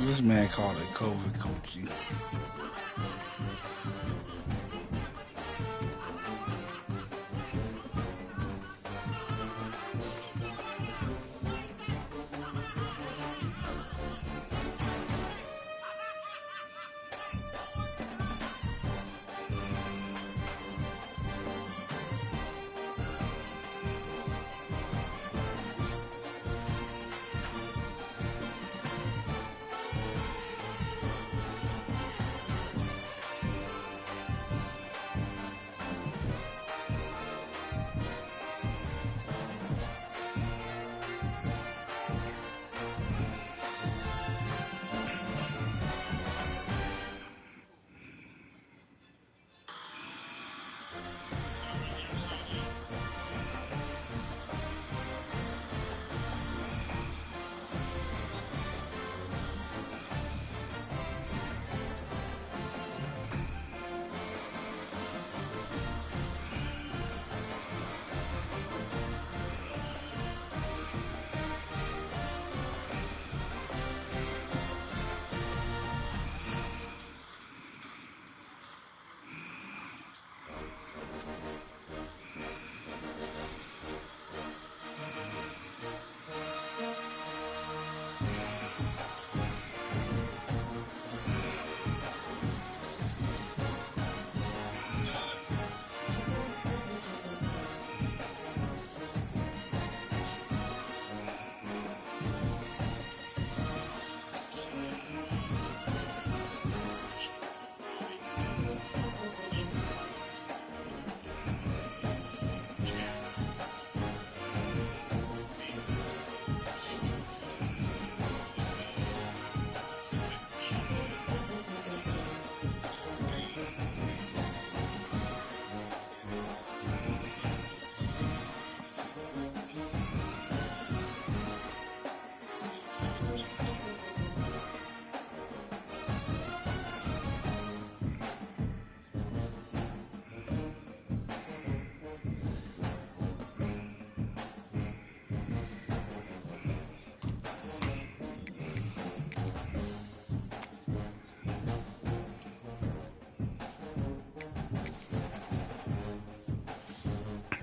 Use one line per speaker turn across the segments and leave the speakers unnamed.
This man called it COVID coochie.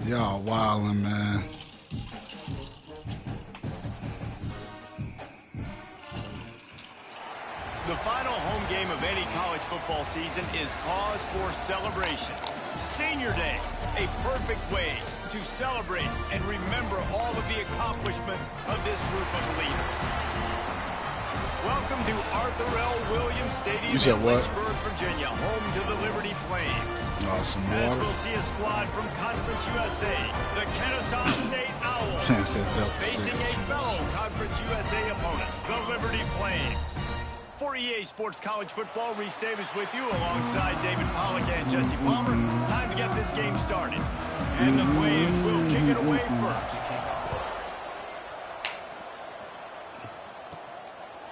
Y'all wildin', man.
The final home game of any college football season is cause for celebration. Senior Day, a perfect way to celebrate and remember all of the accomplishments of this group of leaders. Welcome to Arthur L. Williams Stadium in Lynchburg, Virginia, home to the Liberty Flames.
Awesome.
As we'll see a squad from Conference USA, the Kennesaw State Owls, facing a fellow Conference USA opponent, the Liberty Flames. For EA Sports College Football, Reese Davis with you alongside David Pollack and Jesse Palmer. Time to get this game started. And the Flames will kick it away first.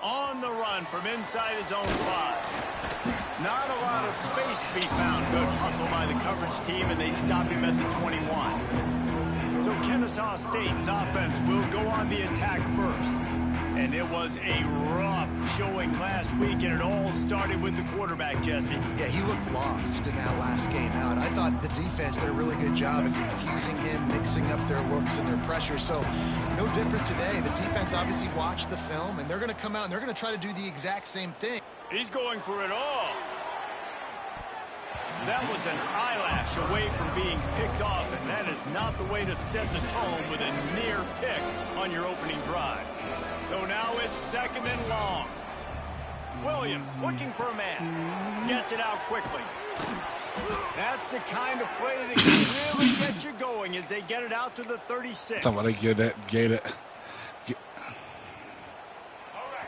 On the run from inside his own 5. Not a lot of space to be found. Good hustle by the coverage team, and they stop him at the 21. So Kennesaw State's offense will go on the attack first. And it was a rough showing last week, and it all started with the quarterback, Jesse.
Yeah, he looked lost in that last game out. I thought the defense did a really good job of confusing him, mixing up their looks and their pressure. So no different today. The defense obviously watched the film, and they're going to come out and they're going to try to do the exact same thing.
He's going for it all. That was an eyelash away from being picked off, and that is not the way to set the tone with a near pick on your opening drive. So now it's 2nd and long. Williams looking for a man. Gets it out quickly. That's the kind of play that can really get you going as they get it out to the 36.
Somebody get it.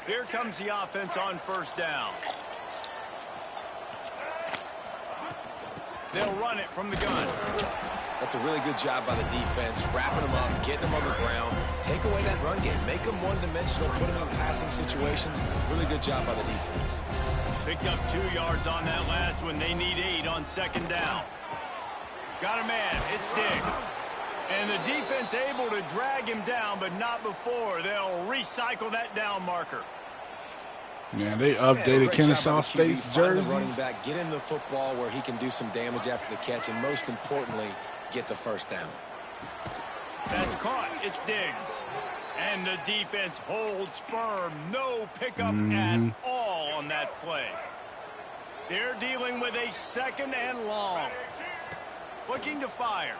Here comes the offense on 1st down. They'll run it from the gun.
That's a really good job by the defense, wrapping them up, getting them on the ground. Take away that run game. Make them one-dimensional, put them in passing situations. Really good job by the defense.
Picked up 2 yards on that last one. They need 8 on 2nd down. Got a man. It's Diggs. And the defense able to drag him down, but not before. They'll recycle that down marker.
Yeah, they updated Kennesaw State's jersey.
The running back, get him the football where he can do some damage after the catch, and most importantly, get the 1st down.
That's caught. It's Diggs. And the defense holds firm. No pickup at all on that play. They're dealing with a 2nd and long. Looking to fire.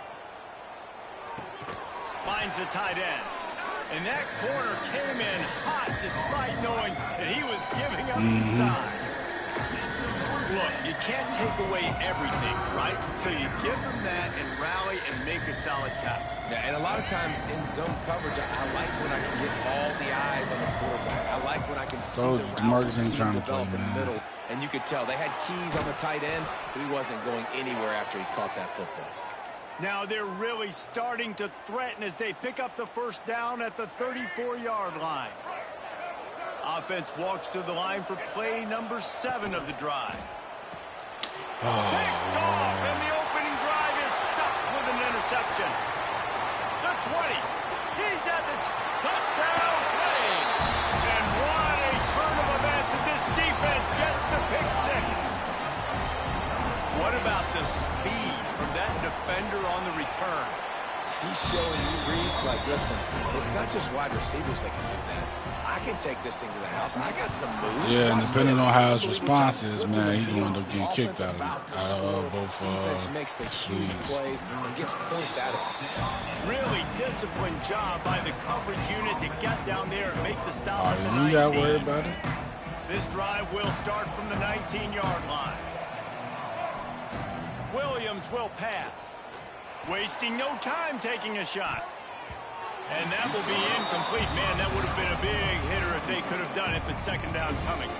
Finds the tight end. And that corner came in hot despite knowing that he was giving up some size. Look, you can't take away everything, right? So you give them that and rally and make a solid tackle.
Yeah, and a lot of times in zone coverage, I like when I can get all the eyes on the quarterback. I like when I can see the routes and see them develop in the middle. And you could tell they had keys on the tight end. He wasn't going anywhere after he caught that football.
Now they're really starting to threaten as they pick up the 1st down at the 34-yard line. Offense walks to the line for play number 7 of the drive. Picked off, and the opening drive is stuck with an interception. The 20. He's at the touchdown play. And what a turn of events as this defense gets the pick 6. What about the speed from that defender on the return?
He's showing you, Reese, like, listen, it's not just wide receivers that can do that. I can take this thing to the house. I got some moves.
Yeah, and depending on how his response is, man, he's going to end up getting kicked out of both.
Defense makes the huge plays and gets points out of it.
Really disciplined job by the coverage unit to get down there and make the stop at the 19.
You got to worry about it.
This drive will start from the 19-yard line. Williams will pass. Wasting no time taking a shot. And that will be incomplete. Man, that would have been a big hitter if they could have done it, but 2nd down coming.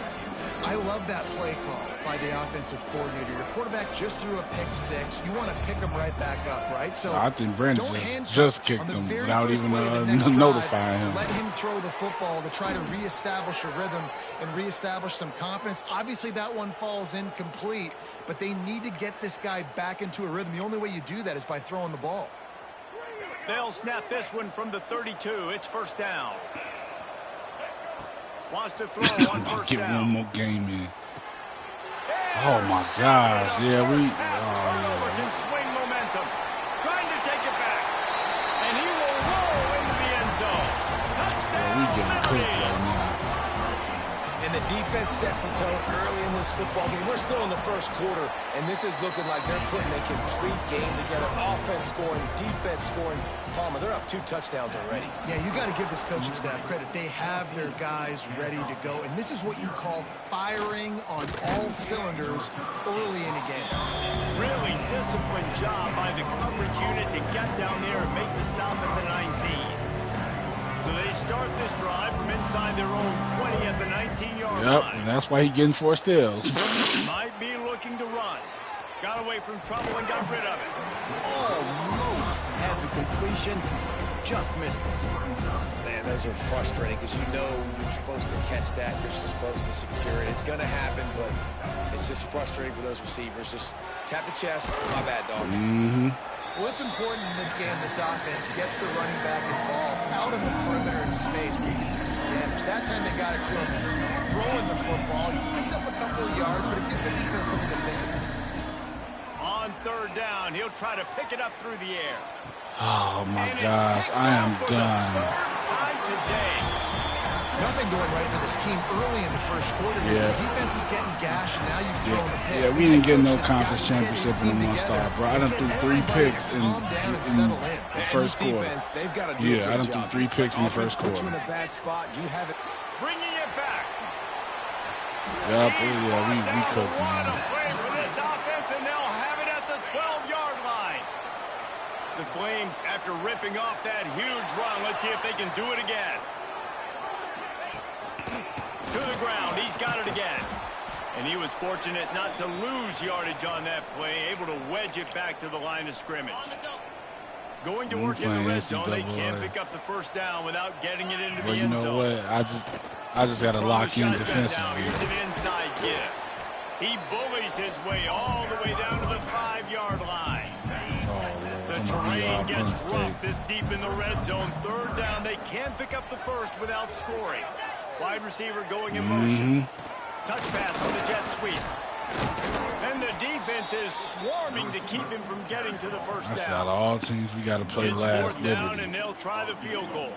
I love that play call by the offensive coordinator. Your quarterback just threw a pick 6. You want to pick him right back up, right? So
I think Brandon just kicked him without even notifying him.
Let him throw the football to try to reestablish a rhythm and reestablish some confidence. Obviously, that one falls incomplete, but they need to get this guy back into a rhythm. The only way you do that is by throwing the ball.
They'll snap this one from the 32. It's 1st down. Wants to throw on 1st
Get
down.
one more game in. Oh my gosh! Yeah, we.
Turnover can swing momentum. Trying to take it back, and he will roll into the end zone. Touchdown!
We getting cooked right now.
And the defense sets the tone early in this football game. We're still in the 1st quarter, and this is looking like they're putting a complete game together. Offense scoring, defense scoring. Palmer, they're up 2 touchdowns already.
Yeah, you got to give this coaching staff credit. They have their guys ready to go, and this is what you call firing on all cylinders early in a game.
Really disciplined job by the coverage unit to get down there and make the stop at the 19. So they start this drive from inside their own 20 at the 19-yard line.
And that's why he's getting 4 steals.
Might be looking to run. Got away from trouble and got rid of it. Almost had the completion. Just missed it.
Man, those are frustrating because you know you're supposed to catch that. You're supposed to secure it. It's going to happen, but it's just frustrating for those receivers. Just tap the chest. My bad, dog.
What's important in this game, this offense gets the running back involved out on the perimeter in space where you can do some damage. That time they got it to him throwing the football. He picked up a couple of yards, but it gives the defense something to think about.
On third down, he'll try to pick it up through the air.
Oh, my gosh. I am done.
Third time today.
Nothing going right for this team early in the first quarter.
Yeah.
The defense is getting gashed, and now you've thrown the pick.
Yeah, we didn't get no conference championship in the one-star, bro. I done threw 3 picks in the first quarter.
They've got to do
I done threw 3 picks in the first quarter.
You in a bad spot. You have it.
Bringing it back.
Yep, yeah, we cooked,
What a
man.
play for this offense, and they'll have it at the 12-yard line. The Flames, after ripping off that huge run, let's see if they can do it again. To the ground, he's got it again. And he was fortunate not to lose yardage on that play, able to wedge it back to the line of scrimmage. Going to work in the red zone, they can't pick up the first down without getting it into the end zone.
Well, you know what? I just got to lock in defensively.
Here's an inside give. He bullies his way all the way down to the 5-yard line. The terrain gets rough this deep in the red zone. Third down, they can't pick up the first without scoring. Wide receiver going in motion. Touch pass on the jet sweep. And the defense is swarming to keep him from getting to the first
That's
down.
out of all teams we got to play
It's
last.
fourth down, and they'll try the field goal.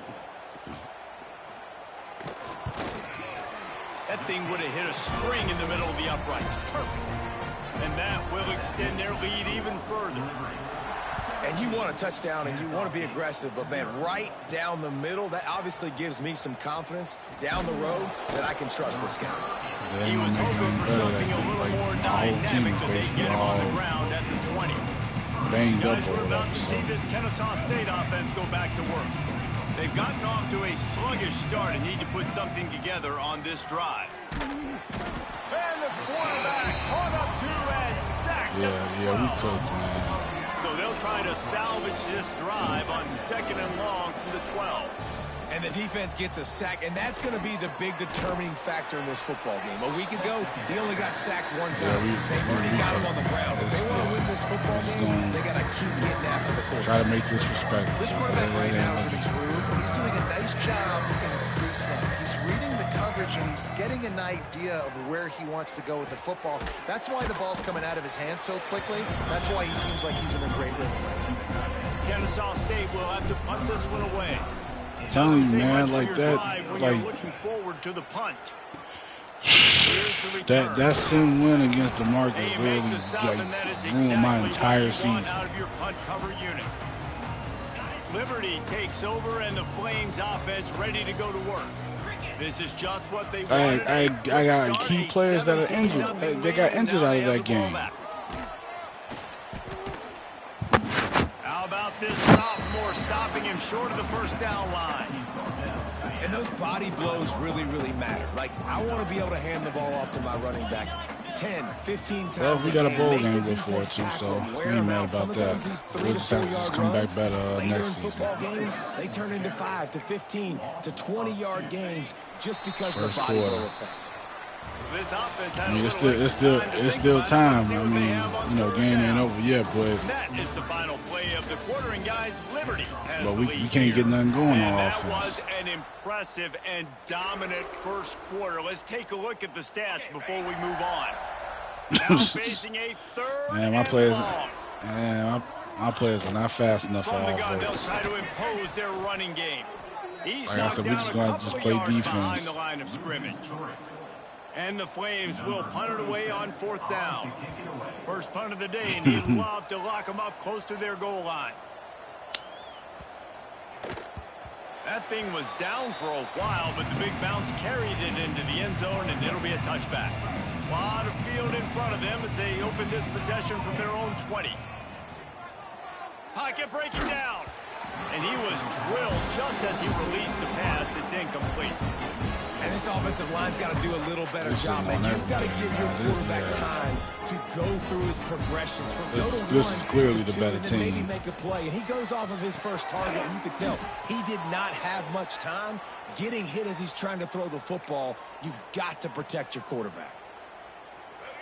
That thing would have hit a string in the middle of the uprights. Perfect. And that will extend their lead even further.
And you want a touchdown and you want to be aggressive, but man, right down the middle, that obviously gives me some confidence down the road that I can trust this guy.
He was hoping for something a little more dynamic, but they get him on the ground at the 20. Guys, we're about to see this Kennesaw State offense go back to work. They've gotten off to a sluggish start and need to put something together on this drive. And the quarterback caught up to and sacked.
Yeah, we cooked, man.
So they'll try to salvage this drive on 2nd and long from the 12.
And the defense gets a sack, and that's going to be the big determining factor in this football game. A week ago, he only got sacked one time. They've already got him on the ground. If they want to win this football game, they got to keep getting after the quarterback.
Try to make this respectful.
This quarterback right now is in a groove, and he's doing a nice job in the pre-snap. He's reading the coverage, and he's getting an idea of where he wants to go with the football. That's why the ball's coming out of his hands so quickly. That's why he seems like he's in a great rhythm right now.
Kennesaw State will have to punt this one away.
I'm telling you, man, like that, like
looking forward to the punt.
that sim win against the Marcus really ruined my entire season.
Out of your punt cover unit. Liberty takes over, and the Flames offense ready to go to work. This is just what they wanted.
I got key players that are injured. They got injured out of that game.
How about this sophomore stopping him short of the first down line?
And those body blows really, really matter. Like, I want to be able to hand the ball off to my running back 10, 15 times.
Well, we got a bowl game to go for too, so we ain't mad about that. We'll just have to just come back better next
football games, they turn into 5 to 15 to 20-yard gains just because of the body blow effect.
This offense
I mean, it's still time. I mean, you know, game ain't over yet, but
that is the final play of the quarter, and guys, Liberty has
but
the
we
lead
can't get nothing going
and
on
that
offense.
was an impressive and dominant first quarter. Let's take a look at the stats before we move on. Now facing a third
Man, my players are not fast enough for
from the
all
gun, they'll
this.
try to impose their running game. He's
Like I
knocked
said, we
down
just
a
gonna
couple
just
of
play
yards
defense.
behind the line of scrimmage. And the Flames will punt it away on 4th down. First punt of the day, and he'd love to lock them up close to their goal line. That thing was down for a while, but the big bounce carried it into the end zone, and it'll be a touchback. A lot of field in front of them as they open this possession from their own 20. Pocket breaking down. And he was drilled just as he released the pass. It's incomplete.
And this offensive line's got to do a little better job, man. You've got to give your quarterback time to go through his progressions. From go to
This
one
is clearly
to
the
two,
better
and then maybe
team.
make a play. And he goes off of his first target, and you could tell he did not have much time getting hit as he's trying to throw the football. You've got to protect your quarterback.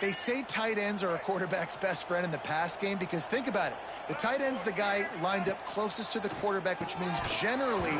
They say tight ends are a quarterback's best friend in the pass game because think about it. The tight end's the guy lined up closest to the quarterback, which means generally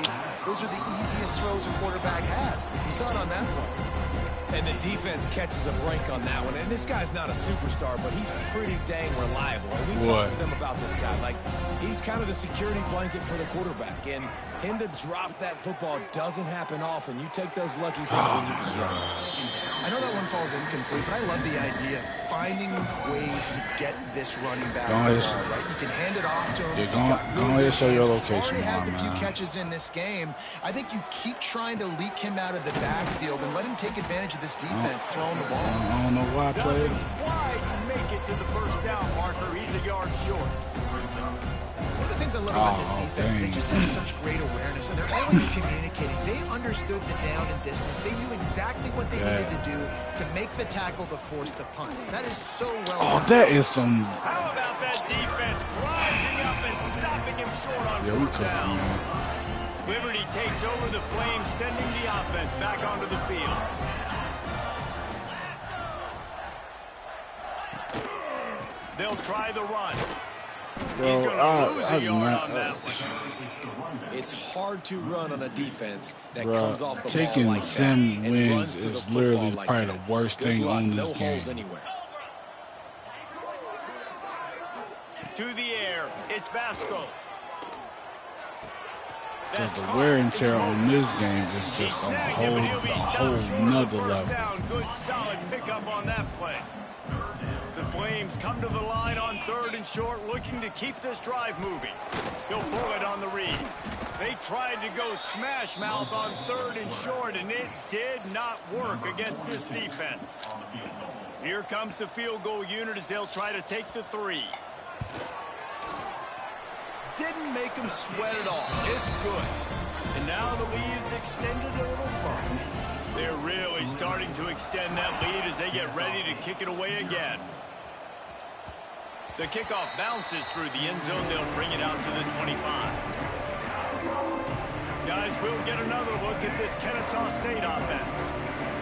those are the easiest throws a quarterback has. You saw it on that play.
And the defense catches a break on that one. And this guy's not a superstar, but he's pretty dang reliable. And we talked to them about this guy. Like, he's kind of the security blanket for the quarterback. And him to drop that football doesn't happen often. You take those lucky things when you can get them.
I know that one falls incomplete, but I love the idea of finding ways to get this running back the ball, right? You can hand it off to him. He's got really good hands. Already has a few catches in this game. I think you keep trying to leak him out of the backfield and let him take advantage of this defense throwing the ball.
I don't know why I played.
Doesn't quite make it to the first down marker. He's a yard short.
One of the things I love about this defense, they just have such great awareness, and they're always communicating. They understood the down and distance. They knew exactly what they needed to do to make the tackle to force the punt. That is so well done.
That is some...
How about that defense rising up and stopping him short on fourth down? Liberty takes over the Flames, sending the offense back onto the field. They'll try the run. He's going to lose a yard on that one.
It's hard to run on a defense that comes off the ball like that.
Taking 10 wins is literally probably the worst thing on this game.
No holes anywhere.
To the air, it's Vasco.
Because the wear and tear on this game is just a whole nother level.
Good solid pickup on that play. The Flames come to the line on 3rd and short, looking to keep this drive moving. He'll pull it on the read. They tried to go smash mouth on 3rd and short, and it did not work against this defense. Here comes the field goal unit as they'll try to take the 3. Didn't make them sweat at all. It's good. And now the lead is extended a little further. They're really starting to extend that lead as they get ready to kick it away again. The kickoff bounces through the end zone. They'll bring it out to the 25. Guys, we'll get another look at this Kennesaw State offense.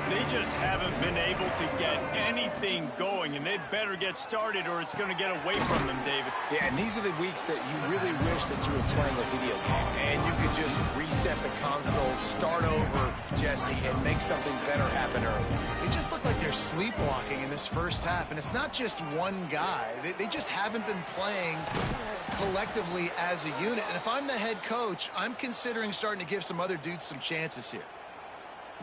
They just haven't been able to get anything going, and they better get started or it's going to get away from them, David.
Yeah, and these are the weeks that you really wish that you were playing a video game, and you could just reset the console, start over, Jesse, and make something better happen early.
They just look like they're sleepwalking in this first half, and it's not just one guy. They just haven't been playing collectively as a unit, and if I'm the head coach, I'm considering starting to give some other dudes some chances here.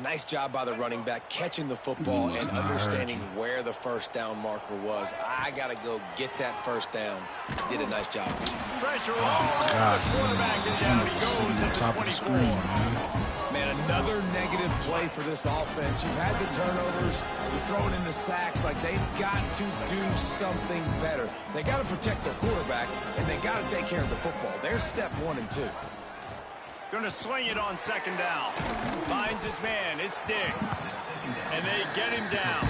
Nice job by the running back catching the football and understanding where the first down marker was. I got to go get that first down. Did a nice job.
Pressure all over the quarterback, and down he goes at the 24.
Man, another negative play for this offense. You've had the turnovers. You've thrown in the sacks. Like, they've got to do something better. They got to protect their quarterback, and they got to take care of the football. There's step 1 and 2.
Going to swing it on 2nd down. Finds his man. It's Diggs. And they get him down.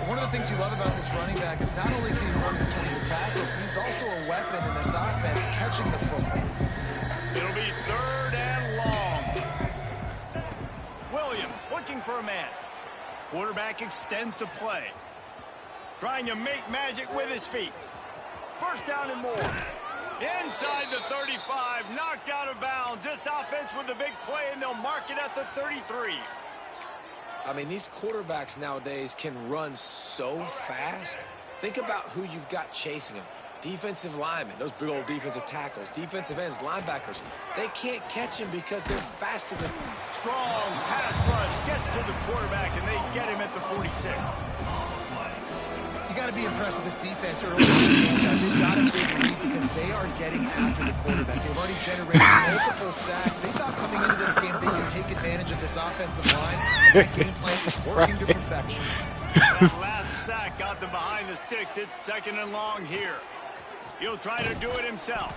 One of the things you love about this running back is not only can he run between the tackles, but he's also a weapon in this offense catching the football.
It'll be 3rd and long. Williams looking for a man. Quarterback extends the play. Trying to make magic with his feet. First down and more. Inside the 35, knocked out of bounds. This offense with a big play, and they'll mark it at the 33.
I mean, these quarterbacks nowadays can run so fast. Think about who you've got chasing them. Defensive linemen, those big old defensive tackles, defensive ends, linebackers. They can't catch him because they're faster than them.
Strong pass rush gets to the quarterback, and they get him at the 46.
You got to be impressed with this defense early in this game, guys. They've got a big lead because they are getting after the quarterback. They've already generated multiple sacks. They thought coming into this game they can take advantage of this offensive line. And that game plan is working to perfection.
That last sack got them behind the sticks. It's 2nd and long here. He'll try to do it himself.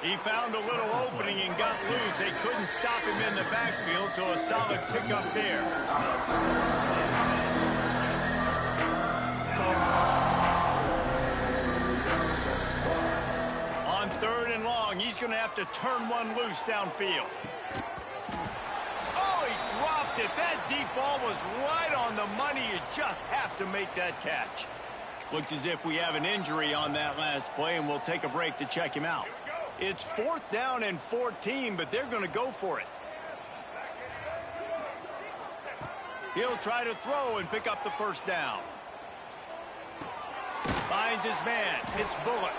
He found a little opening and got loose. They couldn't stop him in the backfield, so a solid pickup there. On 3rd and long, he's going to have to turn one loose downfield. Oh, he dropped it. That deep ball was right on the money. You just have to make that catch. Looks as if we have an injury on that last play, and we'll take a break to check him out. It's 4th down and 14, but they're going to go for it. He'll try to throw and pick up the first down. Finds his man. It's Bullock.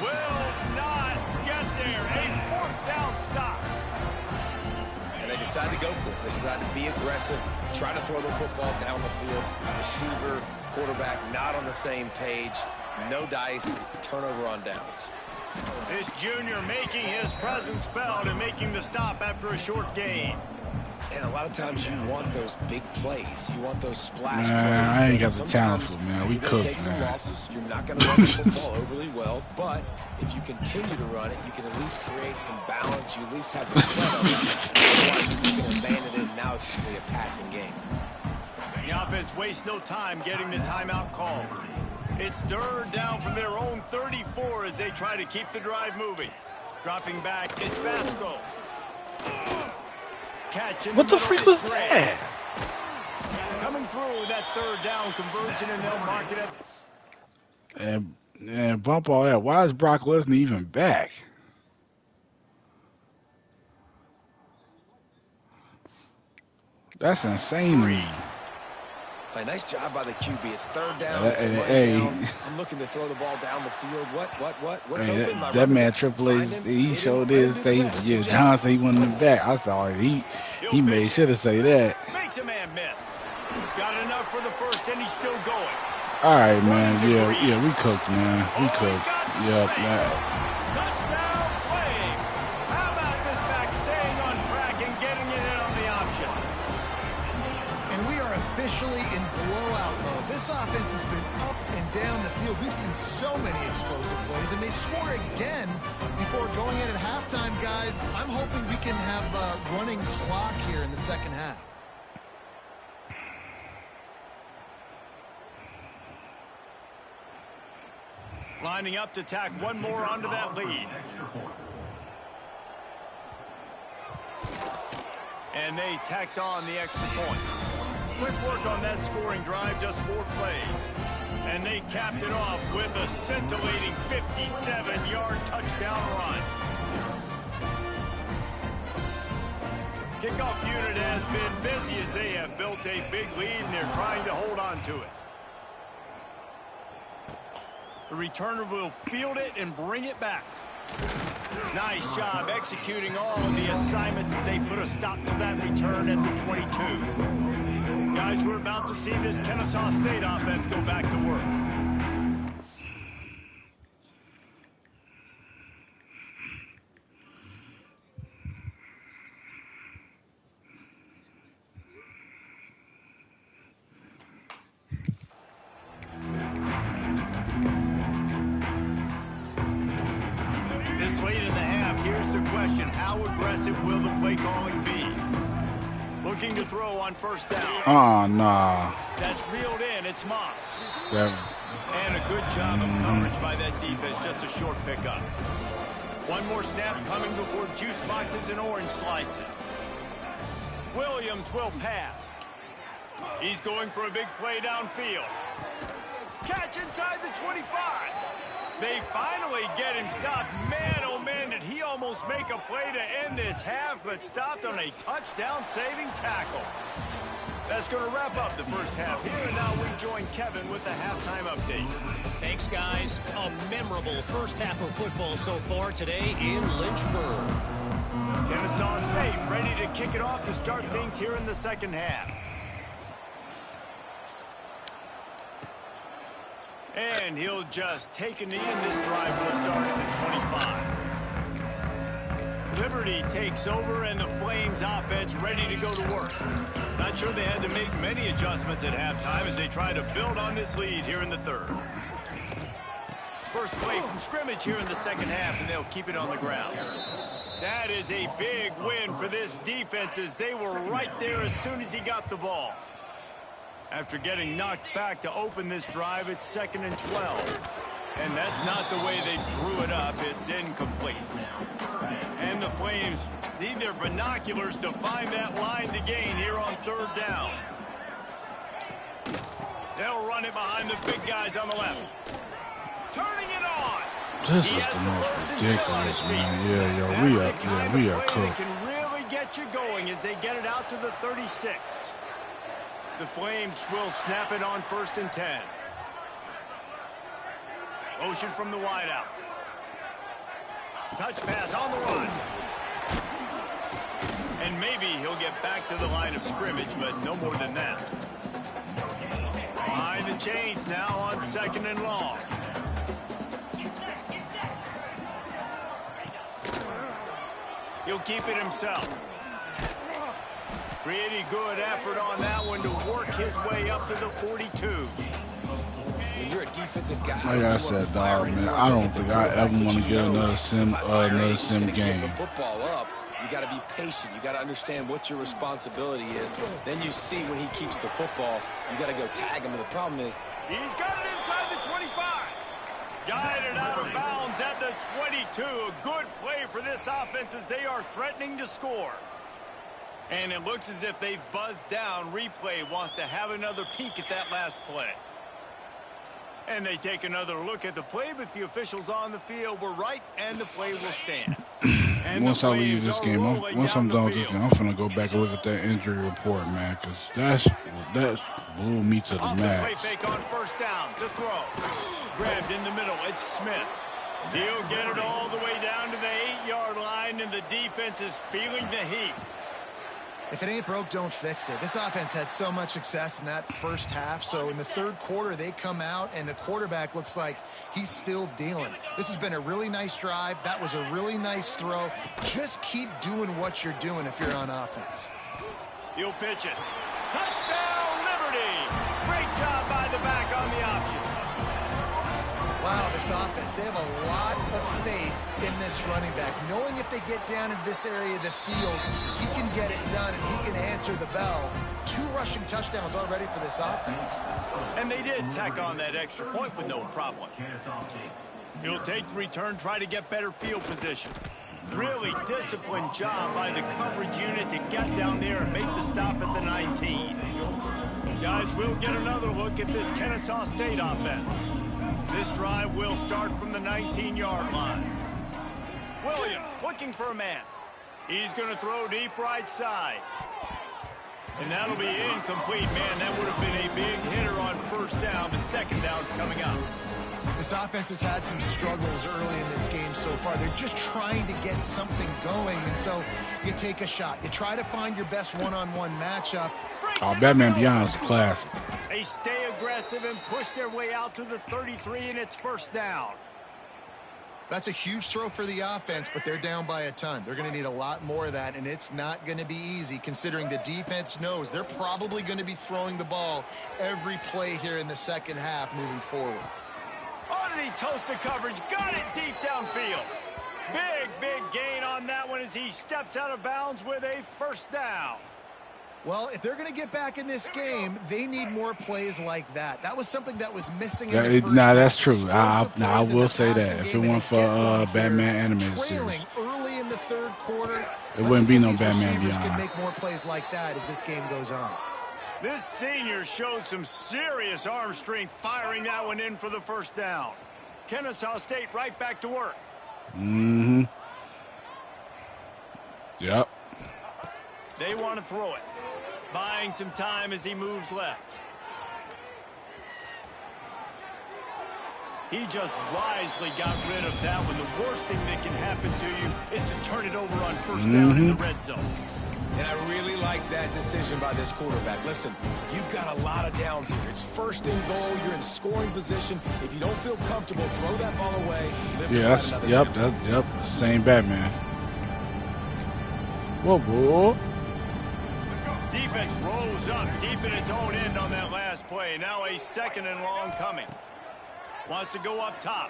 Will not get there. A 4th down stop.
And they decide to go for it. They decide to be aggressive, try to throw the football down the field. Receiver, quarterback not on the same page. No dice. Turnover on downs.
This junior making his presence felt and making the stop after a short gain.
And a lot of times you want those big plays. You want those splash plays.
I ain't got the talent for it, man. We cooked,
take some
man.
losses. You're not going to run the football overly well, but if you continue to run it, you can at least create some balance. You at least have the threat of it. Otherwise, you're just going to abandon it, and now it's just going to be a passing game.
The offense wastes no time getting the timeout called. It's 3rd down from their own 34 as they try to keep the drive moving. Dropping back, it's Vasco. Catch in
What the
middle,
freak was
it's Gray.
that?
Coming through with that 3rd down conversion, and they'll mark it up.
And bump all that. Why is Brock Lesnar even back? That's insane to me.
A nice job by the QB. It's 3rd down. Down. I'm looking to throw the ball down the field. What's open?
That man Triple H, he showed his thing. Yeah, Johnson, he wasn't in the back. I saw it. He made sure to say that.
Makes a man miss. Got enough for the first, and he's still going.
All right, man. Yeah, we cooked, man. We cooked. Yeah, man.
Touchdown, Flames. How about this back staying on track and getting it in on the option?
And we are officially in blowout mode. This offense has been up and down the field. We've seen so many explosive plays, and they score again before going in at halftime, guys. I'm hoping we can have a running clock here in the second half.
Lining up to tack one more onto that lead. And they tacked on the extra point. Quick work on that scoring drive, just 4 plays. And they capped it off with a scintillating 57-yard touchdown run. Kickoff unit has been busy as they have built a big lead, and they're trying to hold on to it. The returner will field it and bring it back. Nice job executing all of the assignments as they put a stop to that return at the 22. Guys, we're about to see this Kennesaw State offense go back to work. Late in the half, here's the question. How aggressive will the play calling be? Looking to throw on 1st down.
Oh, no.
That's reeled in. It's Moss.
Yeah.
And a good job of coverage by that defense. Just a short pickup. One more snap coming before juice boxes and orange slices. Williams will pass. He's going for a big play downfield. Catch inside the 25. They finally get him stopped. Man, oh man, did he almost make a play to end this half, but stopped on a touchdown-saving tackle. That's going to wrap up the first half here, and now we join Kevin with the halftime update.
Thanks, guys. A memorable first half of football so far today in Lynchburg.
Kennesaw State ready to kick it off to start things here in the second half. And he'll just take a knee, and this drive will start at the 25. Liberty takes over, and the Flames offense ready to go to work. Not sure they had to make many adjustments at halftime as they try to build on this lead here in the 3rd. First play from scrimmage here in the second half, and they'll keep it on the ground. That is a big win for this defense as they were right there as soon as he got the ball. After getting knocked back to open this drive, it's 2nd and 12. And that's not the way they drew it up. It's incomplete. And the Flames need their binoculars to find that line to gain here on 3rd down. They'll run it behind the big guys on the left. Turning it on.
This is the most ridiculous, man. Yeah, yo, we are cooked.
They can really get you going as they get it out to the 36. The Flames will snap it on 1st and 10. Motion from the wideout. Touch pass on the run. And maybe he'll get back to the line of scrimmage, but no more than that. Behind the chains now on 2nd and long. He'll keep it himself. Pretty good effort on that one to work his way up to the 42.
When you're a defensive guy,
like I said, dog, man, I don't think I ever want to get another sim game.
The football up. You got to be patient. You got to understand what your responsibility is. Then you see when he keeps the football, you got to go tag him. The problem is
he's got it inside the 25. Guided out of bounds at the 22. A good play for this offense as they are threatening to score. And it looks as if they've buzzed down. Replay wants to have another peek at that last play. And they take another look at the play, but the officials on the field were right, and the play will stand. And
once I leave this game, once I'm done with this game, I'm finna go back and look at that injury report, man, because that blew me to the max.
Play fake on 1st down to throw. Grabbed in the middle. It's Smith. He'll get it all the way down to the 8-yard line, and the defense is feeling the heat.
If it ain't broke, don't fix it. This offense had so much success in that first half, so in the 3rd quarter, they come out, and the quarterback looks like he's still dealing. This has been a really nice drive. That was a really nice throw. Just keep doing what you're doing if you're on offense.
He'll pitch it. Touchdown, Liberty! Great job by the back on the option.
Wow, this offense, they have a lot of faith in this running back. Knowing if they get down into this area of the field, he can get it done and he can answer the bell. 2 rushing touchdowns already for this offense.
And they did tack on that extra point with no problem. He'll take the return, try to get better field position. Really disciplined job by the coverage unit to get down there and make the stop at the 19. Guys, we'll get another look at this Kennesaw State offense. This drive will start from the 19-yard line. Williams looking for a man. He's going to throw deep right side. And that'll be incomplete, man. That would have been a big hitter on 1st down, but 2nd down's coming up.
This offense has had some struggles early in this game so far. They're just trying to get something going, and so you take a shot. You try to find your best one-on-one matchup.
Oh, Batman Beyond is a classic.
They stay aggressive and push their way out to the 33, and it's 1st down.
That's a huge throw for the offense, but they're down by a ton. They're going to need a lot more of that, and it's not going to be easy considering the defense knows they're probably going to be throwing the ball every play here in the 2nd half moving forward.
Oh, did he toast the coverage? Got it deep downfield. Big gain on that one as he steps out of bounds with a 1st down.
Well, if they're going to get back in this game, they need more plays like that. That was something that was missing in the first half.
That's true. I will say that. If it weren't for Batman animated
trailing
series,
early in the 3rd quarter,
it wouldn't be no Batman Beyond.
Can make more plays like that as this game goes on.
This senior showed some serious arm strength firing that one in for the 1st down. Kennesaw State right back to work.
Mm-hmm. Yep.
They want to throw it. Buying some time as he moves left. He just wisely got rid of that one. The worst thing that can happen to you is to turn it over on 1st down in the red zone.
And I really like that decision by this quarterback. Listen, you've got a lot of downs here. It's 1st and goal. You're in scoring position. If you don't feel comfortable, throw that ball away.
Yes, yep. Same Batman. Whoa.
Defense rolls up deep in its own end on that last play. Now a 2nd and long coming. Wants to go up top.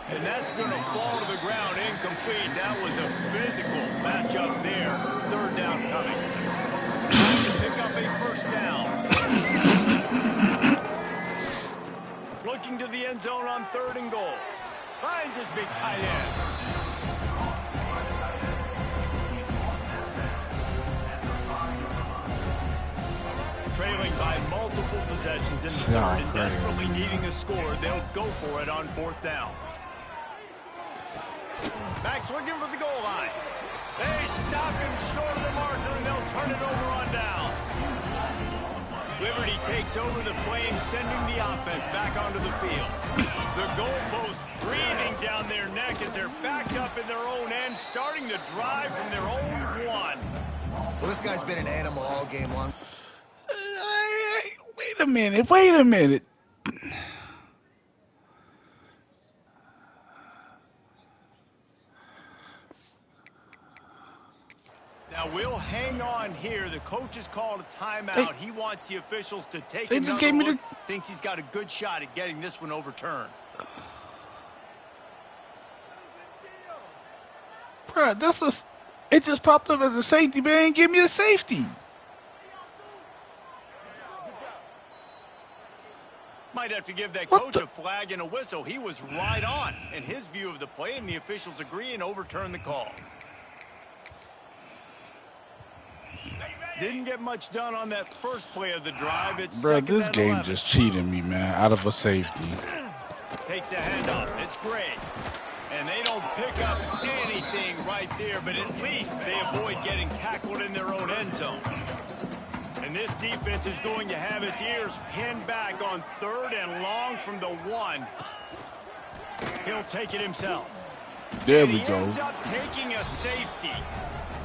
And that's going to fall to the ground incomplete. That was a physical matchup there. 3rd down coming. Trying to pick up a 1st down. Looking to the end zone on 3rd and goal. Finds his big tight end. Trailing by multiple possessions in the 3rd and desperately needing a score, they'll go for it on 4th down. Backs looking for the goal line. They stop him short of the marker, and they'll turn it over on down. Liberty takes over the Flames, sending the offense back onto the field. The goalpost breathing down their neck as they're backed up in their own end, starting to drive from their own 1.
Well, this guy's been an animal all game long.
Wait a minute.
Now we'll hang on here. The coach has called a timeout. He wants the officials to take
They just gave me
look. Thinks he's got a good shot at getting this one overturned.
Bruh, it just popped up as a safety, but it ain't give me a safety.
Might have to give that coach a flag and a whistle. He was right on in his view of the play, and the officials agree and overturn the call. Didn't get much done on that first play of the drive. It's
bro, this game
11.
just cheated me, man, out of a safety.
Takes a handoff. It's great. And they don't pick up anything right there, but at least they avoid getting tackled in their own end zone. And this defense is going to have its ears pinned back on 3rd and long from the 1. He'll take it himself.
There
and
we
he
go.
ends up taking a safety.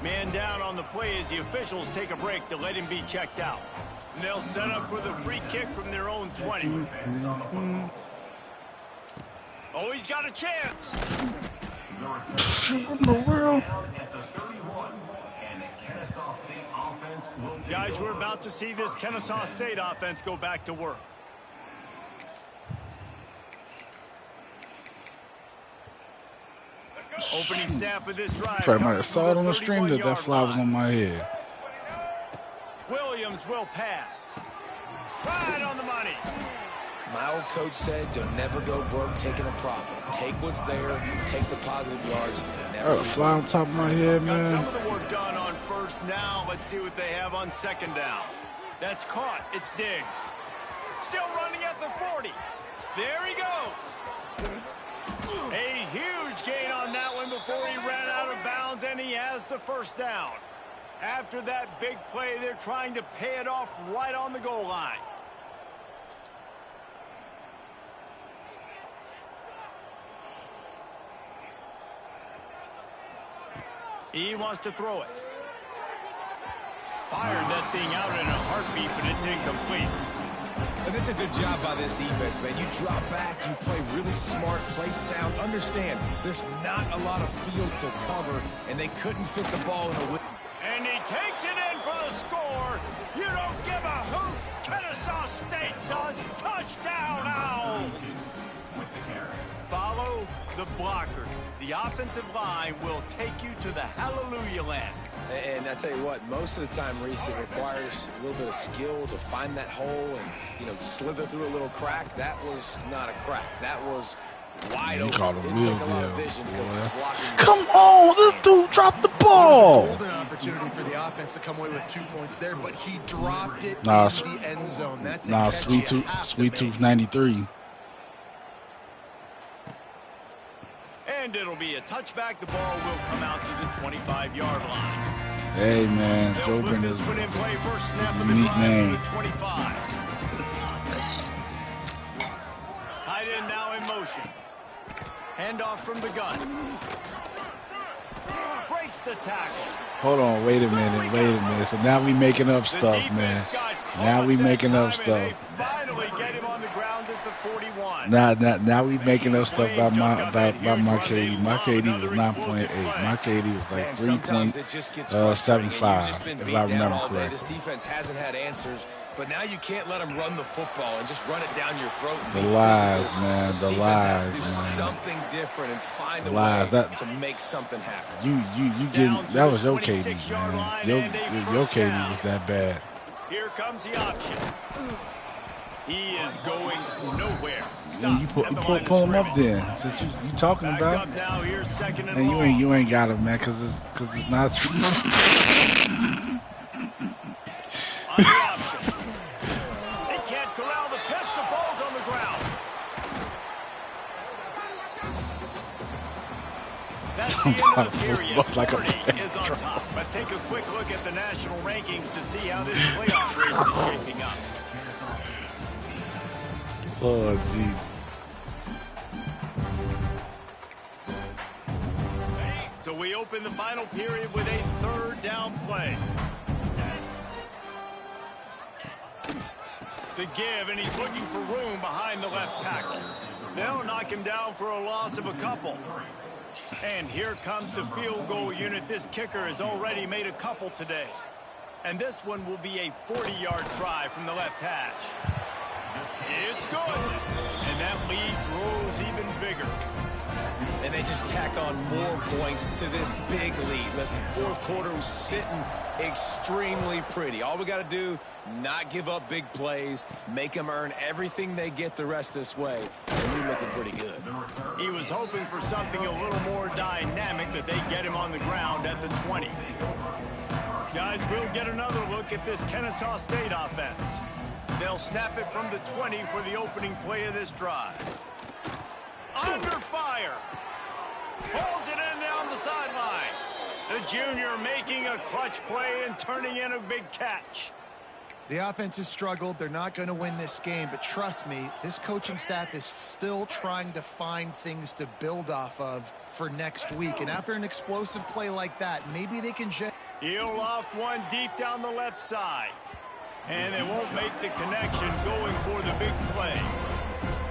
Man down on the play as the officials take a break to let him be checked out. And they'll set up for the free kick from their own 20. Oh, he's got a chance.
What in the world?
Guys, we're about to see this Kennesaw State offense go back to work. Opening snap of this drive.
Probably might have saw it on the stream that fly was on my head.
Williams will pass. Right on the money.
My old coach said you'll never go broke taking a profit. Take what's there, take the positive yards. Never
Fly on top of my head,
Got some
man.
of the work done on 1st now. Let's see what they have on 2nd down. That's caught. It's Diggs. Still running at the 40. There he goes. A huge gain on that one before he ran out of bounds, and he has the 1st down. After that big play, they're trying to pay it off right on the goal line. He wants to throw it. Fired that thing out in a heartbeat, but it's incomplete.
And it's a good job by this defense, man. You drop back, you play really smart, play sound. Understand, there's not a lot of field to cover, and they couldn't fit the ball in a...
And he takes it in for the score. You don't give a hoot. Kennesaw State does. Touchdown, Owls. Follow the blockers. The offensive line will take you to the hallelujah land.
And I tell you what, most of the time, Reese, it requires a little bit of skill to find that hole and, you know, slither through a little crack. That was not a crack. That was wide open. Didn't take a lot of vision because the blocking.
Come on, this dude dropped the ball.
Golden opportunity for the offense to come away with 2 points there, but he dropped it in the end zone. That's
Sweet Tooth 93.
And it'll be a touchback. The ball will come out to the 25-yard line.
Hey, man,
They'll put
Jobin
this
is
one in play. First snap of the
unique
drive
name.
to the 25. Tight end now in motion. Handoff from the gun. Breaks the tackle.
Hold on, wait a minute. So now we making up stuff, man. Now we making up stuff.
Finally get him on the ground at the 41.
Now we making up stuff about my KD. My KD was 9.8. My KD was like 3.75, if I remember correctly.
This defense hasn't had answers, but now you can't let them run the football and just run it down your throat.
The lies, man. The lies, man.
Something different and find a
way
to make something happen.
You getting that was your KD, man. Your KD was that bad.
Here comes the option. He is going nowhere.
And you pull him up there. Since you talking
Back
about.
up now. Here's second and
And
long.
you ain't got him, man, cause it's not true.
On the option. He can't corral the pitch. The ball's on the ground. That's the end of the period.
Like
40 is on top. Let's take a quick look at the national rankings to see how this playoff race is shaping up.
Oh, jeez.
So we open the final period with a third down play. The give, and he's looking for room behind the left tackle. They'll knock him down for a loss of a couple. And here comes the field goal unit. This kicker has already made a couple today. And this one will be a 40-yard try from the left hash. It's good. And that lead grows even bigger.
And they just tack on more points to this big lead. Listen, fourth quarter was sitting extremely pretty. All we got to do, not give up big plays, make them earn everything they get the rest this way. And we're looking pretty good.
He was hoping for something a little more dynamic, but they get him on the ground at the 20. Guys, we'll get another look at this Kennesaw State offense. They'll snap it from the 20 for the opening play of this drive. Under fire. Pulls it in down the sideline. The junior making a clutch play and turning in a big catch.
The offense has struggled. They're not going to win this game, but trust me, this coaching staff is still trying to find things to build off of for next week. And after an explosive play like that, maybe they can...
He'll loft one deep down the left side. And they won't make the connection going for the big play.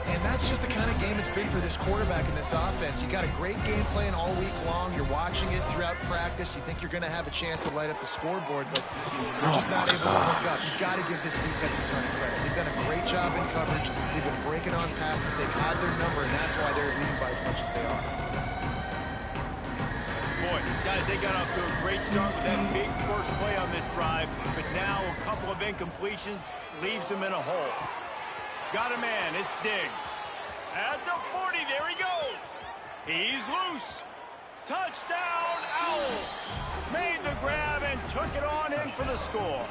And that's just the kind of game it's been for this quarterback in this offense. You got a great game plan all week long. You're watching it throughout practice. You think you're going to have a chance to light up the scoreboard, but you're just not able to hook up. You've got to give this defense a ton of credit. They've done a great job in coverage. They've been breaking on passes. They've had their number, and that's why they're leading by as much as they are.
Boy, guys, they got off to a great start with that big first play on this drive, but now a couple of incompletions leaves them in a hole. Got a man, it's Diggs. At the 40, there he goes. He's loose. Touchdown, Owls. Made the grab and took it on in for the score.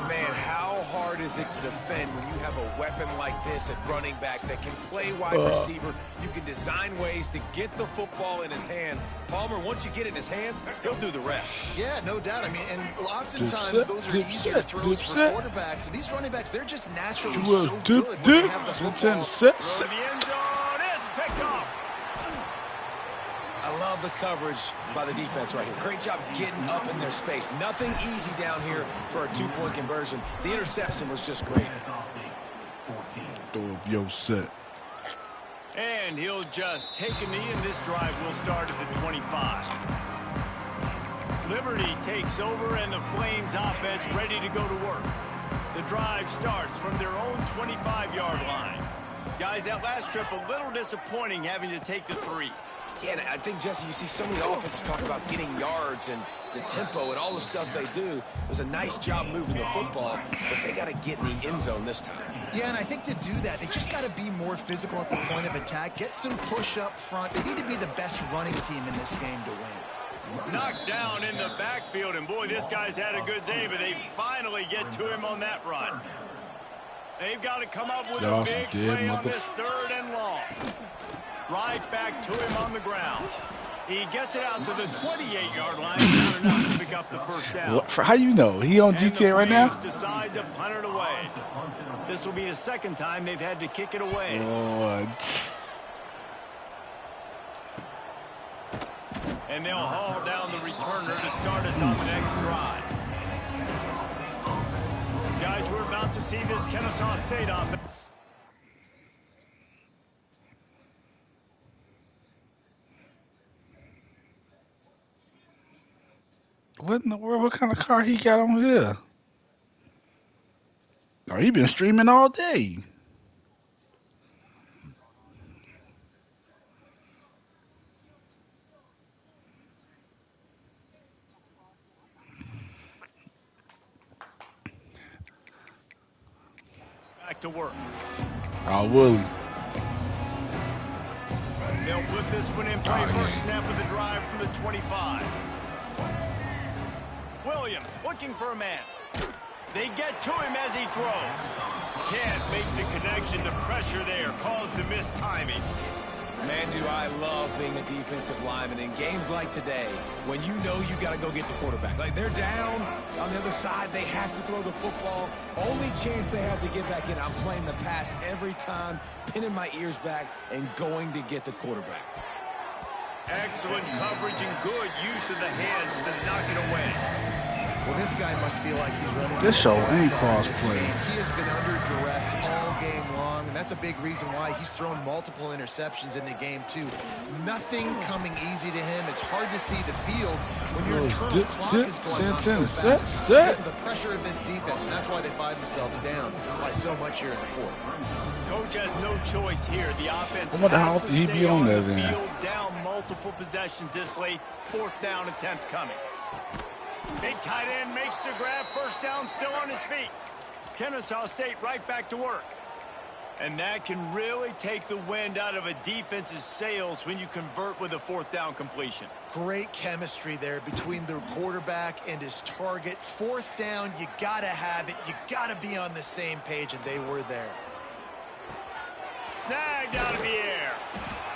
Man, how hard is it to defend when you have a weapon like this at running back that can play wide receiver? You can design ways to get the football in his hand. Palmer, once you get it in his hands, he'll do the rest.
Yeah, no doubt. I mean, and oftentimes those are easier throws for quarterbacks. And these running backs, they're just naturally so good when they have the football.
Throw to the end zone. It's picked off.
I love the coverage by the defense right here. Great job getting up in their space. Nothing easy down here for a two-point conversion. The interception was just great.
Throw up your set.
And he'll just take a knee, and this drive will start at the 25. Liberty takes over, and the Flames offense ready to go to work. The drive starts from their own 25-yard line. Guys, that last trip a little disappointing having to take the 3.
Yeah, and I think, Jesse, you see so many offenses talk about getting yards and the tempo and all the stuff they do. It was a nice job moving the football, but they got to get in the end zone this time.
Yeah, and I think to do that, they just got to be more physical at the point of attack, get some push up front. They need to be the best running team in this game to win.
Knocked down in the backfield, and boy, this guy's had a good day, but they finally get to him on that run. They've got to come up with a big play on this third and long. Right back to him on the ground. He gets it out to the 28-yard line, not enough to pick up the first down.
How you know? He on GTA right now?
Decide to punt it away. This will be the second time they've had to kick it away.
Lord.
And they'll haul down the returner to start us on the next drive. Guys, we're about to see this Kennesaw State offense.
What in the world? What kind of car he got on here? Oh, he been streaming all day.
to work.
Oh, Willie.
They'll put this one in play first snap of the drive from the 25. Williams looking for a man. They get to him as he throws. Can't make the connection. The pressure there caused the missed timing.
Man, do I love being a defensive lineman in games like today when you know you got to go get the quarterback. Like, they're down on the other side. They have to throw the football. Only chance they have to get back in. I'm playing the pass every time, pinning my ears back and going to get the quarterback.
Excellent coverage and good use of the hands to knock it away.
Well, this guy must feel like he's running.
This show ain't cross play.
He has been under duress all game long, and that's a big reason why he's thrown multiple interceptions in the game, too. Nothing coming easy to him. It's hard to see the field when your internal clock is going off so fast because of the pressure of this defense, and that's why they find themselves down by so much here in the fourth.
Coach has no choice here. The offense
What the hell
has to
he
stay
be on
on the
there
field, down multiple possessions this late. Fourth down attempt coming. Big tight end makes the grab. First down, still on his feet. Kennesaw State right back to work. And that can really take the wind out of a defense's sails when you convert with a fourth down completion.
Great chemistry there between the quarterback and his target. Fourth down, you got to have it. You got to be on the same page, and they were there.
Snagged out of the air.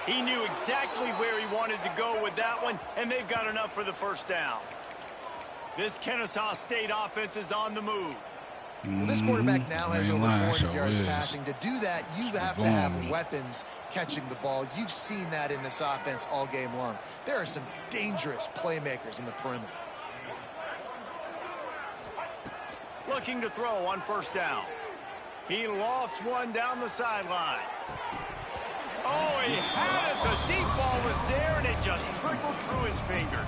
He knew exactly where he wanted to go with that one, and they've got enough for the first down. This Kennesaw State offense is on the move.
Well, this quarterback now has over 400 yards passing. To do that, you have to have weapons catching the ball. You've seen that in this offense all game long. There are some dangerous playmakers in the perimeter.
Looking to throw on first down. He lofts one down the sideline. Oh, he had it. The deep ball was there, and it just trickled through his fingers.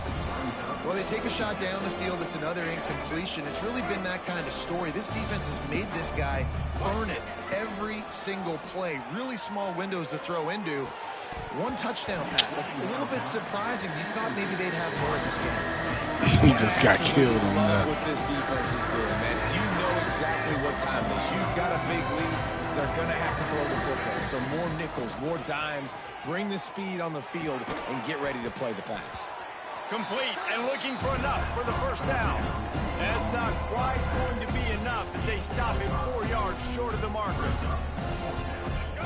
Well, they take a shot down the field. It's another incompletion. It's really been that kind of story. This defense has made this guy earn it every single play. Really small windows to throw into. One touchdown pass. That's a little bit surprising. You thought maybe they'd have more in this game.
He just got killed on that.
What this defense is doing, man. You know exactly what time it is. You've got a big lead. They're going to have to throw the football. So more nickels, more dimes. Bring the speed on the field and get ready to play the pass.
Complete and looking for enough for the first down. That's not quite going to be enough as they stop him 4 yards short of the marker.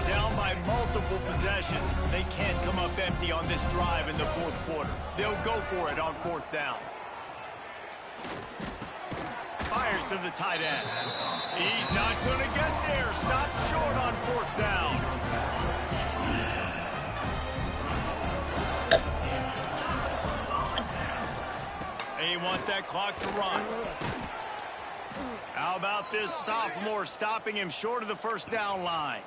Down by multiple possessions. They can't come up empty on this drive in the fourth quarter. They'll go for it on fourth down. Fires to the tight end. He's not going to get there. Stopped short on fourth down. They want that clock to run. How about this sophomore stopping him short of the first down line?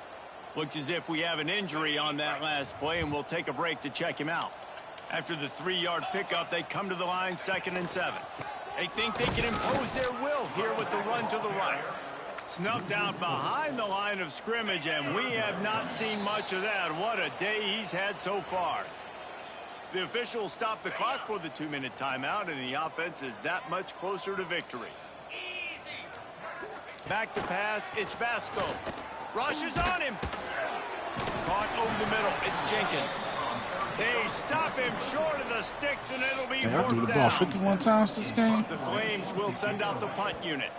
Looks as if we have an injury on that last play, and we'll take a break to check him out. After the 3-yard pickup, they come to the line 2nd and 7. They think they can impose their will here with the run to the right. Snuffed out behind the line of scrimmage, and we have not seen much of that. What a day he's had so far. The officials stopped the clock for the 2-minute timeout, and the offense is that much closer to victory. Back to pass, it's Basco. Rushes on him. Caught over the middle, it's Jenkins. They stop him short of the sticks, and it'll be
I threw the
fourth
ball
down.
51 times this game.
The Flames will send out the punt unit.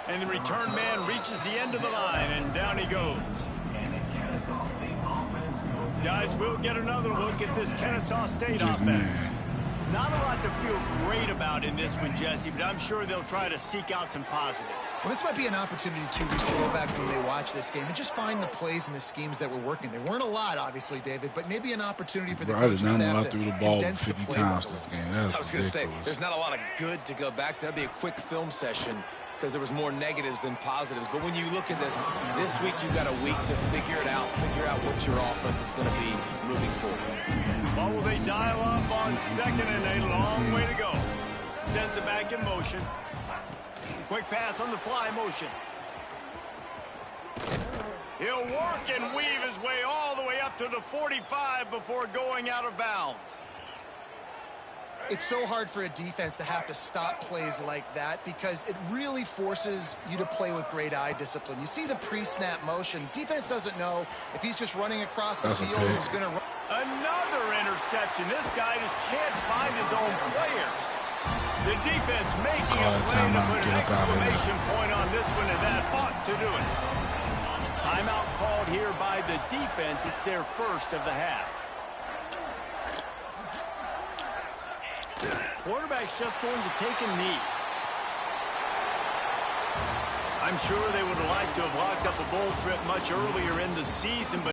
And the return man reaches the end of the line, and down he goes. Guys, we'll get another look at this Kennesaw State offense. Not a lot to feel great about in this one, Jesse, but I'm sure they'll try to seek out some positives.
Well, this might be an opportunity, too, just to go back when they watch this game and just find the plays and the schemes that were working. There weren't a lot, obviously, David, but maybe an opportunity for the coaching staff to condense the play
times this game.
I was going to say, there's not a lot of good to go back to. That'd be a quick film session because there was more negatives than positives. But when you look at this week you've got a week to figure it out, figure out what your offense is going to be moving forward.
What will they dial up on 2nd and a long way to go? Sends it back in motion. Quick pass on the fly motion. He'll work and weave his way all the way up to the 45 before going out of bounds.
It's so hard for a defense to have to stop plays like that because it really forces you to play with great eye discipline. You see the pre-snap motion. Defense doesn't know if he's just running across the field and he's going to run.
Another interception. This guy just can't find his own players. The defense making a play to put an exclamation point on this one, and that ought to do it. Timeout called here by the defense. It's their first of the half. Quarterback's just going to take a knee. I'm sure they would have liked to have locked up a bowl trip much earlier in the season, but